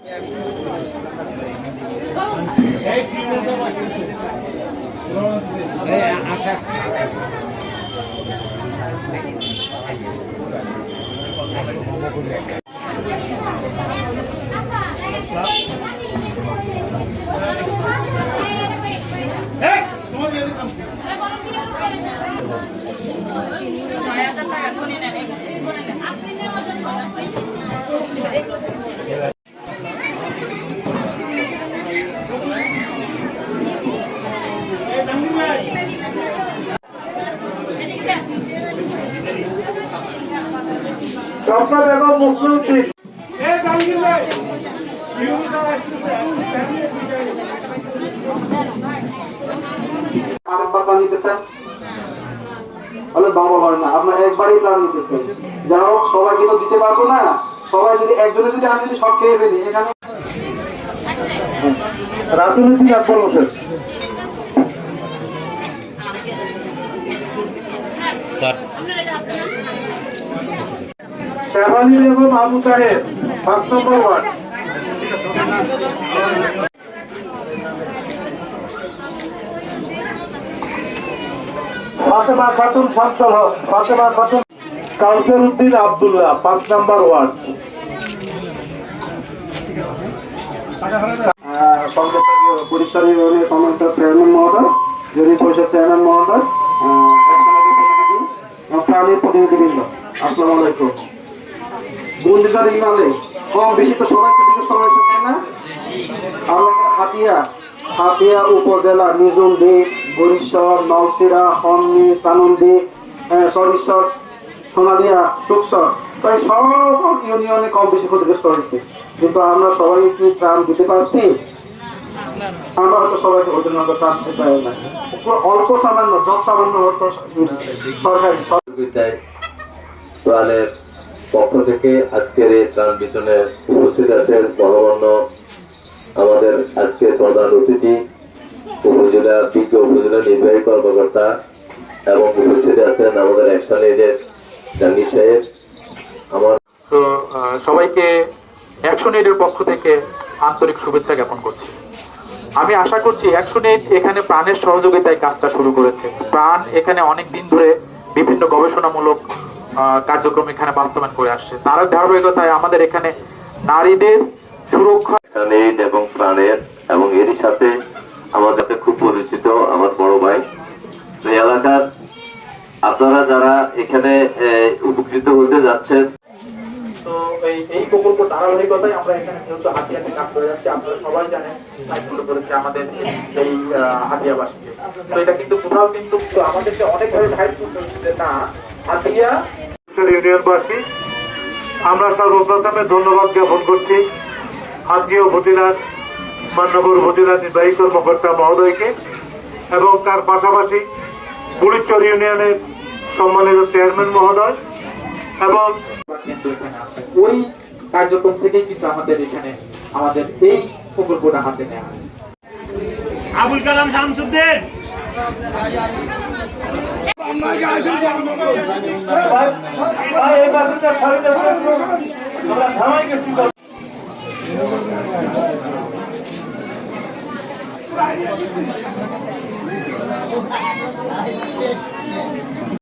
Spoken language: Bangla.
আচ্ছা স্বপ্না বেগম মুসলিম আরেকবার প্ল্যান নিতেছেন দাম হয় না, আপনার একবারই প্ল্যান নিতেছেন। যাই হোক, সবাই কিন্তু দিতে পারবো না। সবাই যদি একজনে যদি আমি যদি সব খেয়ে ফেলি, এখানে রাজনীতি একবার বসে শেফালি বেগম আবু তাহের 5 নম্বর ওয়ার্ড। ফাতেমা খাতুন শামসুল হক, ফাতেমা খাতুন কাউসার উদ্দিন আব্দুল্লাহ 5 নম্বর ওয়ার্ড। পরিষদ সম্মানিত চেয়ারম্যান মহোদয়, যদি পরিষদ চেয়ারম্যান মহোদয়, প্রাণীর প্রতিনিধিবৃন্দ, আসসালামু আলাইকুম। বন্দিদার ইমালে কম বেশি তো সবাইকে দিকে সবাই তাই না? আমাদের হাতিয়া উপজেলা নিজুমদি, বরিশর, নওশিরা, হন্নি, সানন্দি, সরিষর, সোনাদিয়া, সুকসর, প্রায় সব ইউনিয়নে কম বেশি ক্ষতিগ্রস্ত হয়েছে। কিন্তু আমরা সবাই কি ত্রাণ দিতে পারছি? আমরা হয়তো সবাইকে ওদের মতো ত্রাণ দিতে পারি না। অল্প সামান্য যত সামান্য সরকারি প্রাণের পক্ষ থেকে আজকের এই ত্রাণ বিতরণে উপস্থিত আছেন গণমান্য আমাদের আজকের প্রধান অতিথি উপজেলা নির্বাহী কর্মকর্তা এবং উপস্থিত আছেন আমাদের অ্যাকশন এজেন্ট জাহাঙ্গীর সাহেব। আমার সবাইকে অ্যাকশন এডের পক্ষ থেকে আন্তরিক শুভেচ্ছা জ্ঞাপন করছি। আমি আশা করছি অ্যাকশন এড এখানে প্রাণের সহযোগিতায় কাজটা শুরু করেছে। প্রাণ এখানে অনেক দিন ধরে বিভিন্ন গবেষণামূলক কার্যক্রম এখানে বাস্তবায়ন করে আসছে। তার ধারাবাহিকতায় আমাদের এখানে নারীদের সুরক্ষা এবং প্রাণের এবং এরই সাথে আমাদের খুব পরিচিত আমার বড় ভাই এই এলাকার আপনারা যারা এখানে উপকৃত হতে যাচ্ছেন। তো এই প্রকল্প ধারাবাহিকতায় আমরা এখানে যেহেতু হাতিয়াতে কাজ করে যাচ্ছি, আপনারা সবাই জানেন সাইকেল করেছে আমাদের এই হাতিয়াবাসীকে। তো এটা কিন্তু কোথাও কিন্তু আমাদেরকে অনেকভাবে সাহায্য করতে না হাতিয়া ইউনিয়নবাসী আমরা সর্বপ্রথমে ধন্যবাদ জ্ঞাপন করছি আজকে উপজেলার মান্যবর উপজেলা নির্বাহী কর্মকর্তা মহোদয়কে এবং তার পাশাপাশি বুড়িচর ইউনিয়নের সম্মানিত চেয়ারম্যান মহোদয় এবং ওই কার্যক্রম থেকেই কিন্তু আমাদের এখানে আমাদের এই প্রকল্পটা হাতে নেওয়া হয়। Abul Kalam Shamsuddin Thank you.